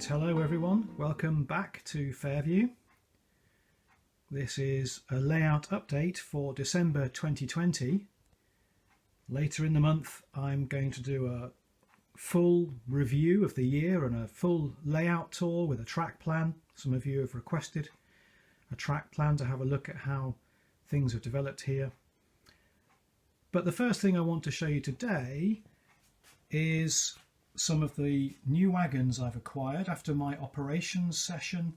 hello everyone, welcome back to Fairview. This is a layout update for December 2020. Later in the month I'm going to do a full review of the year and a full layout tour with a track plan. Some of you have requested a track plan to have a look at how things have developed here. But the first thing I want to show you today is some of the new wagons I've acquired after my operations session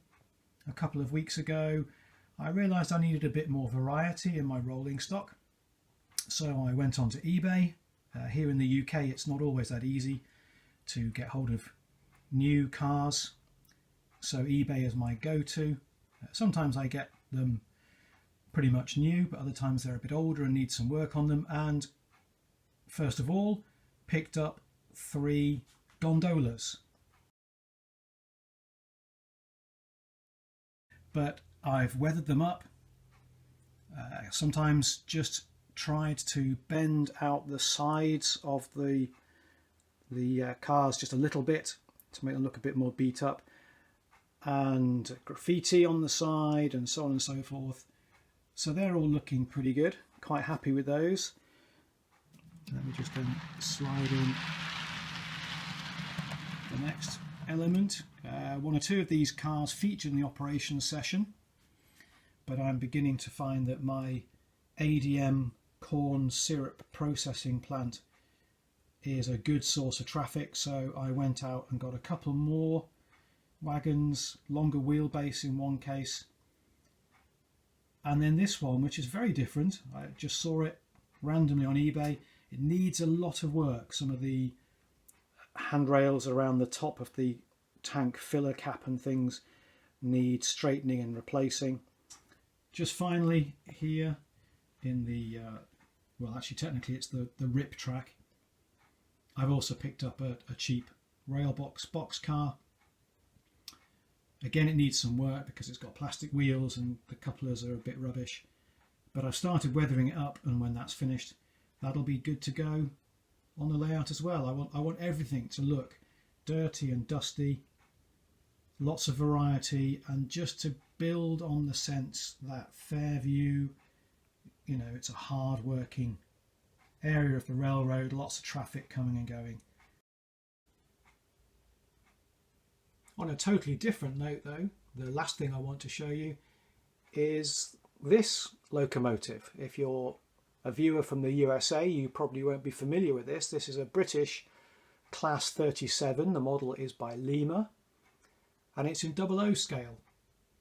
a couple of weeks ago. I realised I needed a bit more variety in my rolling stock, so I went onto eBay. Here in the UK it's not always that easy to get hold of new cars, so eBay is my go-to. Sometimes I get them pretty much new, but other times they're a bit older and need some work on them. And first of all, picked up 3 gondolas, but I've weathered them up. Sometimes just tried to bend out the sides of the cars just a little bit to make them look a bit more beat up, and graffiti on the side and so on and so forth. So they're all looking pretty good. Quite happy with those. Let me just then slide in the next element. One or two of these cars featured in the operations session, but I'm beginning to find that my ADM corn syrup processing plant is a good source of traffic, so I went out and got a couple more wagons, longer wheelbase in one case, and then this one, which is very different. I just saw it randomly on eBay. It needs a lot of work. Some of the handrails around the top of the tank filler cap and things need straightening and replacing. Just finally here in the well, actually technically it's the RIP track, I've also picked up a cheap rail box car. Again, it needs some work because it's got plastic wheels and the couplers are a bit rubbish, but I've started weathering it up, and when that's finished that'll be good to go on the layout as well. I want everything to look dirty and dusty, lots of variety, and just to build on the sense that Fairview, you know, it's a hard working area of the railroad, lots of traffic coming and going. On a totally different note though, the last thing I want to show you is this locomotive. If you're a viewer from the USA, you probably won't be familiar with this. This is a British Class 37. The model is by Lima, and it's in 00 scale,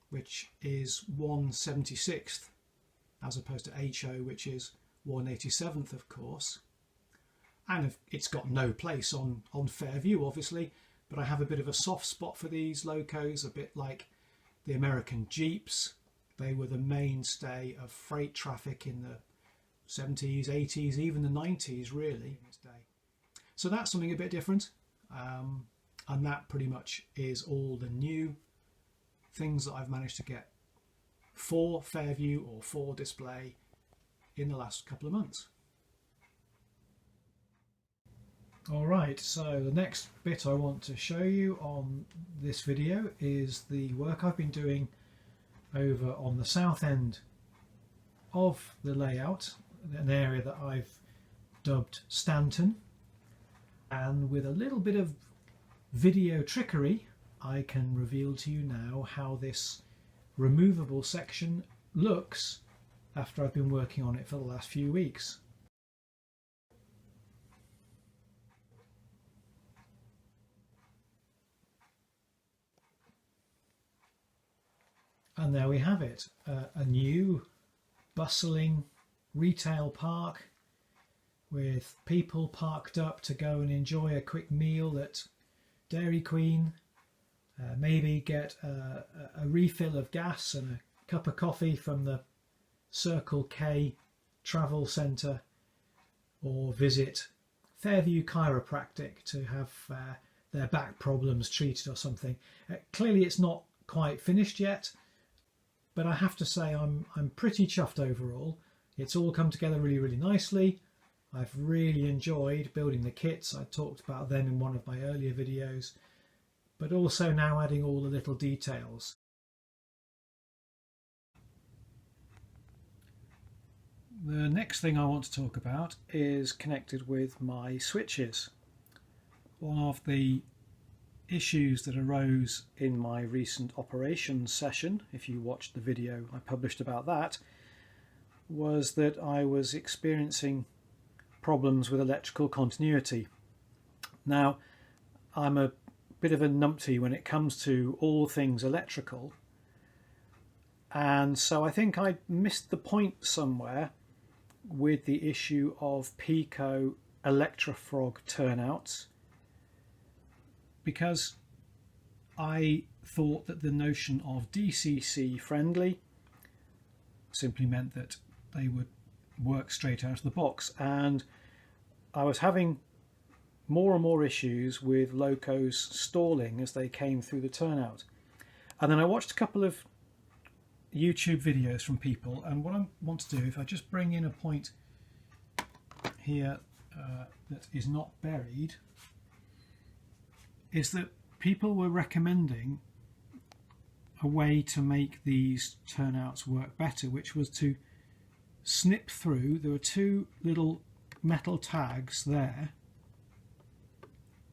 which is 1/76th, as opposed to HO, which is 1/87th, of course. And it's got no place on Fairview, obviously, but I have a bit of a soft spot for these locos, a bit like the American Jeeps. They were the mainstay of freight traffic in the 70s, 80s, even the 90s, really. So that's something a bit different, and that pretty much is all the new things that I've managed to get for Fairview or for display in the last couple of months. Alright, so the next bit I want to show you on this video is the work I've been doing over on the south end of the layout, an area that I've dubbed Stanton, and with a little bit of video trickery I can reveal to you now how this removable section looks after I've been working on it for the last few weeks. And there we have it, a new bustling retail park with people parked up to go and enjoy a quick meal at Dairy Queen, maybe get a refill of gas and a cup of coffee from the Circle K travel centre, or visit Fairview Chiropractic to have their back problems treated or something. Clearly it's not quite finished yet, but I have to say I'm pretty chuffed overall. It's all come together really nicely. I've really enjoyed building the kits. I talked about them in one of my earlier videos. but also now adding all the little details. The next thing I want to talk about is connected with my switches. One of the issues that arose in my recent operations session, if you watched the video I published about that, was that I was experiencing problems with electrical continuity. Now, I'm a bit of a numpty when it comes to all things electrical, and so I think I missed the point somewhere with the issue of Pico Electrofrog turnouts, because I thought that the notion of DCC friendly simply meant that they would work straight out of the box, and I was having more and more issues with locos stalling as they came through the turnout. And then I watched a couple of YouTube videos from people, and what I want to do, if I just bring in a point here that is not buried, is that people were recommending a way to make these turnouts work better, which was to snip through. There were two little metal tags there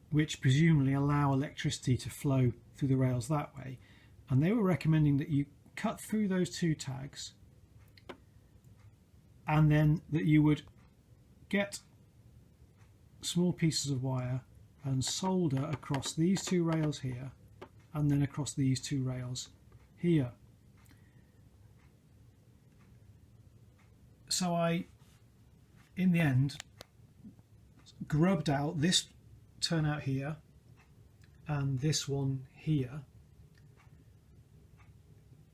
which presumably allow electricity to flow through the rails that way, and they were recommending that you cut through those two tags and then that you would get small pieces of wire and solder across these two rails here and then across these two rails here. So I, in the end, grubbed out this turnout here and this one here,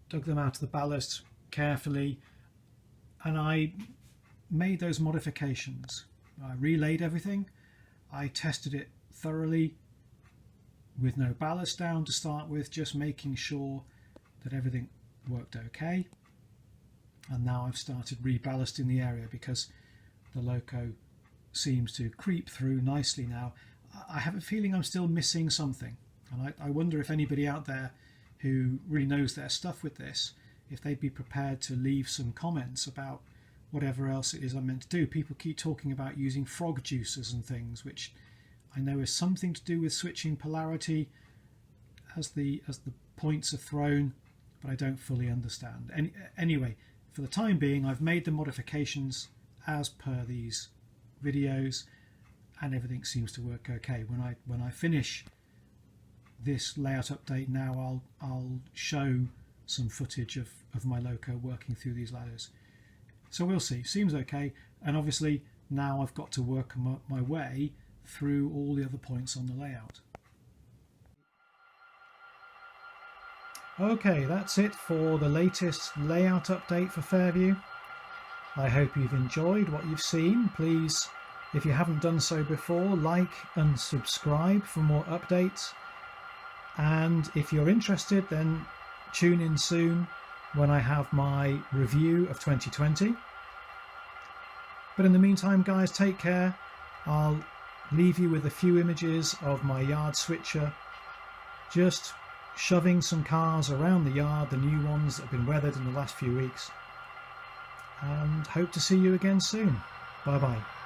dug them out of the ballast carefully, and I made those modifications. I relayed everything, I tested it thoroughly with no ballast down to start with, just making sure that everything worked okay. And now I've started reballasting the area because the loco seems to creep through nicely now. I have a feeling I'm still missing something, and I wonder if anybody out there who really knows their stuff with this, if they'd be prepared to leave some comments about whatever else it is I'm meant to do. People keep talking about using frog juicers and things, which I know is something to do with switching polarity as the points are thrown, but I don't fully understand. Anyway, for the time being, I've made the modifications as per these videos, and everything seems to work okay. When I finish this layout update now, I'll show some footage of my loco working through these ladders. So we'll see. Seems okay, and obviously now I've got to work my way through all the other points on the layout. Okay, that's it for the latest layout update for Fairview. I hope you've enjoyed what you've seen. Please, if you haven't done so before, like and subscribe for more updates. And if you're interested, then tune in soon when I have my review of 2020. But in the meantime, guys, take care. I'll leave you with a few images of my yard switcher, just shoving some cars around the yard, the new ones that have been weathered in the last few weeks. And hope to see you again soon. Bye bye.